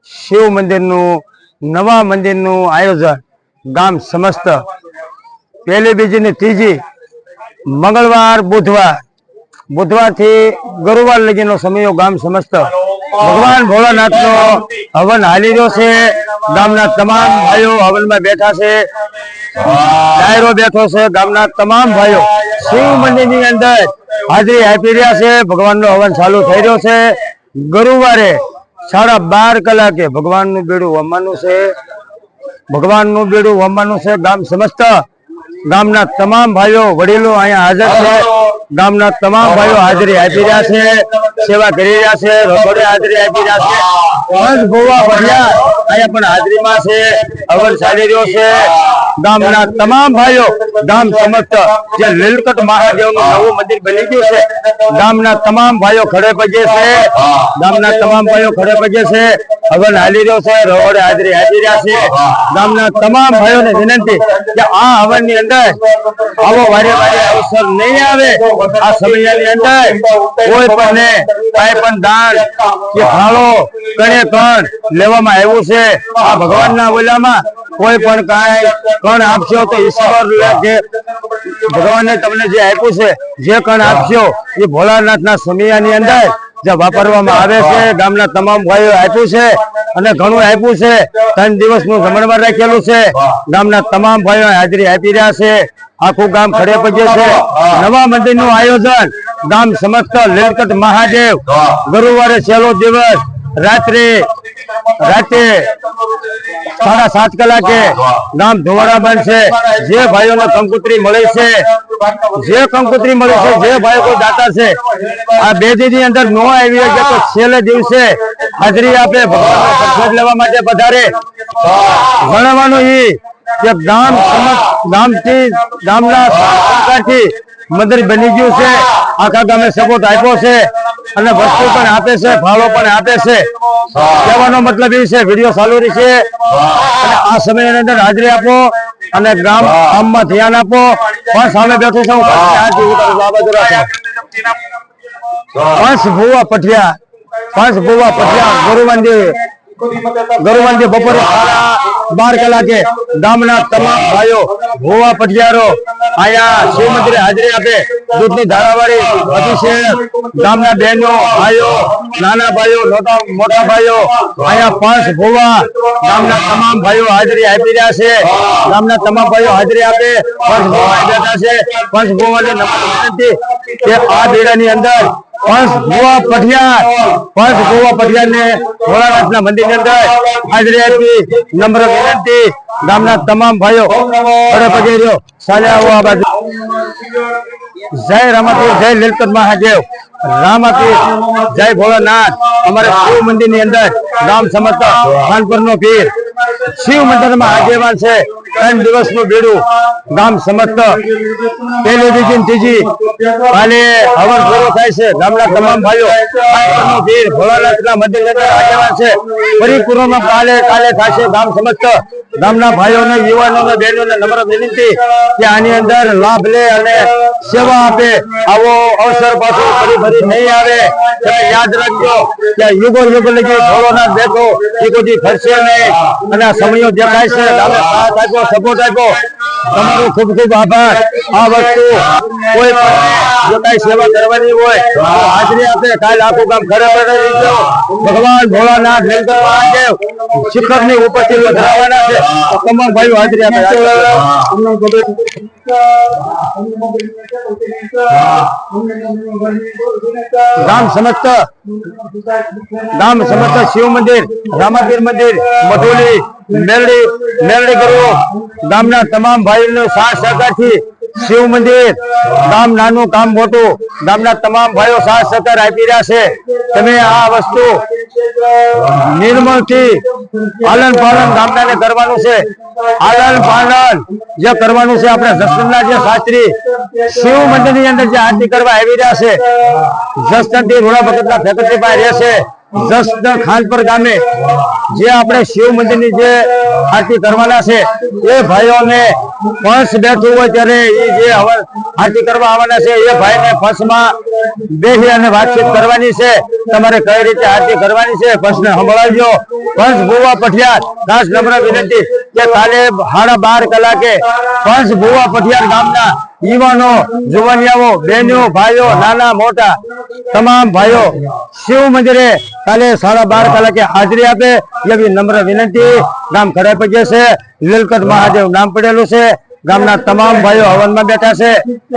શિવ મંદિરનું નવા મંદિરનું આયોજન ગામ સમસ્ત પહેલી બીજી ને ત્રીજી મંગળવાર બુધવારથી ગુરુવાર લગીનો સમયો ગામ સમસ્ત ભગવાન ભોળાનાથનો હવન હાલી રહ્યો છે। ગામના તમામ ભાઈઓ હવનમાં બેઠા છે, ડાયરો બેઠો છે। ગામના તમામ ભાઈઓ શિવ મંદિરની અંદર હાજરી આપી રહ્યા છે। ભગવાનનો હવન ચાલુ થઈ રહ્યો છે। ગુરુવારે 12:30 કલાકે ભગવાનનું બેડું હોમવાનું છે। ગામ સમસ્ત ગામના તમામ ભાઈઓ વડીલો અહીંયા હાજર છે। ગામના તમામ ભાઈઓ હાજરી આપી રહ્યા છે, સેવા કરી રહ્યા છે, રસોડે હાજરી આપી રહ્યા છે। પંચ ભોવા ભર્યા અહીંયા પણ હાજરીમાં છે, હવન ચાલી રહ્યો છે। ગામના તમામ ભાઈઓ ગામ સમસ્ત જે લીલકંઠ મહાદેવનું નવું મંદિર બની ગયું છે, ગામના તમામ ભાઈઓ ખડે પગે છે। હવન હાલી રહ્યો છે, રસોડે હાજરી આપી રહ્યા છે। ગામના તમામ ભાઈઓને વિનંતી કે આ હવનની અંદર આવો વારે અવસર નહીં આવે। આ સમયની અંદર કોઈ પણ કાંઈ પણ દાન કે ફાળો કણે કણ લેવામાં આવ્યું છે। આ ભગવાનના ઓલામાં કોઈ પણ કાંઈ કણ આપશો તો ઈશ્વર જે ભગવાને તમને જે આપ્યું છે, જે કણ આપશો એ ભોળાનાથના સમયની અંદર જે વાપરવામાં આવે છે। ગામના તમામ ભાઈઓ આપ્યું છે અને ઘણું આપ્યું છે। 3 દિવસનું જમણવાર રાખેલું છે। ગામના તમામ ભાઈઓ હાજરી આપી રહ્યા છે। આખું ગામ ખડે પગે છે। નવા મંદિરનું આયોજન ગામ સમસ્ત લીલકંઠ મહાદેવ ગુરુવારે છેલ્લો દિવસ રાતે 7:30 કલાકે ગામ ધોવાડા બનશે। જે ભાઈઓને કંકોત્રી મળી છે, જે ભાઈઓ કોઈ દાતા છે, આ 2 દીની અંદર નો આવી શકે તો છેલ્લે દિવસે હાજરી આપે, ભગવાનનો પ્રસાદ લેવા માટે પધારે। ગણવાનું કે ગામના સરકારથી મંદિર બની ગયું છે। આખા ગામે સપોર્ટ આપ્યો છે અને વસ્તુ પણ આપે છે, ફાળો પણ આપે છે। કહેવાનો મતલબ એ છે, વિડીયો ચાલુ રહેશે અને આ સમયની અંદર હાજરી આપો અને ગામમાં ધ્યાન આપો। પણ સામે બેઠું છું પંચ ભુવા પઠિયા ગુરુવંદી બપોરે 12 કલાકે ગામના તમામ ભાઈઓ ભુવા પઠિયારો અહીંયા શિવ મંદિરે હાજરી આપે। દૂધની ધારાવાળી અભિષેક ગામના બહેનો, ભાઈઓ, નાના ભાઈઓ, મોટા ભાઈઓ અહીંયા પંચ ભુવા ગામના તમામ ભાઈઓ હાજરી આપી રહ્યા છે। ગામના તમામ ભાઈઓ હાજરી આપે, પંચ ભુવા બેઠા છે। પંચ ભુવાને નમ્ર વિનંતી કે આ બેડાની અંદર પંચ ભુવા પઠિયારને ભોળાનાથના મંદિરની અંદર હાજરી આપી નમ્ર વિનંતી। ગામના તમામ ભાઈઓ ખડે પગે રહ્યો, ચાલે આવો આ બાજુ। જય રામાપીર, જય લીલકંઠ મહાદેવ, રામાપીર, જય ભોળાનાથ। અમારે શિવ મંદિરની અંદર ગામ સમસ્ત ખાનપુરનો પીર શિવ મંદિરમાં આગેવાન છે। 3 દિવસનું બેડું ગામ સમસ્ત પહેલી બીજી ત્રીજી કાલે હવન પૂરો થાય છે। ગામના તમામ ભાઈઓ ખાનપુરનો પીર ભોળાનાથના મંદિરની અંદર આગેવાન છે। પરિપૂર્ણમાં કાલે થશે। ગામ સમસ્ત ગામના ભાઈઓને, યુવાનોને, બહેનોને નમ્ર વિનંતી કે આની અંદર લાભ લે અને સેવા આપે। આવો અવસર પાછો ફરી નહીં આવે। તમે યાદ રાખજો કે યુગો લગી ભોળાનાથ બેઠો એ કોઈ ફરશે નહીં અને આ સમયો દેખાય છે। તમે સાથ આપ્યો, સપોર્ટ આપ્યો, તમારો ખૂબ ખૂબ આભાર। આ વસ્તુ કોઈ પણ જો કઈ સેવા કરવાની હોય તો હાજરી આપે। કાલે આખું ગામ ખડે પગે ભગવાન ભોળાનાથ લીલકંઠ મહાદેવ શિખરની ઉપરથી વધારવાના છે। તમામ ભાઈઓ હાજરી આપે। ગામ સમસ્ત શિવ મંદિર, રામાપીર મંદિર, મઢોલી, મેરડી કરો ગામના તમામ ભાઈઓનો સાથ સહકારથી શિવ મંદિર ગામ નાનું કામ મોટું ગામના તમામ ભાઈઓ સાથ સહકાર આપી રહ્યા છે। તમે આ વસ્તુ નિર્મળથી આલન પાલન ગામડાને કરવાનું છે। આલન પાલન જે કરવાનું છે, આપણે જસદણના જે શાસ્ત્રી શિવ મંદિરની અંદર જે આરતી કરવા આવી રહ્યા છે, જસદણથી રોડા ભગતના ફેક્ટરી પાસે રહેશે। જસદણ ખાનપર ગામે જે આપણે શિવ મંદિરની જે આરતી કરવાના છે એ ભાઈઓને પંચ બેઠું હોય ત્યારે એ જે આરતી કરવા આવવાના છે એ ભાઈને પંચમાં બેસી અને વાતચીત કરવાની છે, તમારે કઈ રીતે આરતી કરવાની છે પંચને સંભળાવજો। પંચ ભુવા પઠિયાર ખાસ નમ્ર વિનંતી કે કાલે 12:30 કલાકે પંચ ભુવા પઠિયાર ગામના યુવાનો, જુવાનિયાઓ, બહેનો, ભાઈઓ, નાના મોટા તમામ ભાઈઓ શિવ મંદિરે કાલે 12:30 કલાકે હાજરી આપે એવી નમ્ર વિનંતી। ગામ ખડાપગે છે, લીલકંઠ મહાદેવ નામ પડેલું છે। ગામના તમામ ભાઈઓ હવનમાં બેઠા છે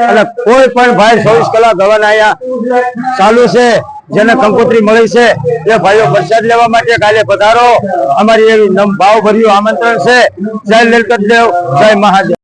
અને કોઈ પણ ભાઈ 24 કલાક હવન અહીંયા ચાલુ છે। જેને કંકોત્રી મળી છે એ ભાઈઓ પ્રસાદ લેવા માટે કાલે પધારો। અમારી એવી ભાવભર્યું આમંત્રણ છે। જય લીલકંઠ દેવ, જય મહાદેવ।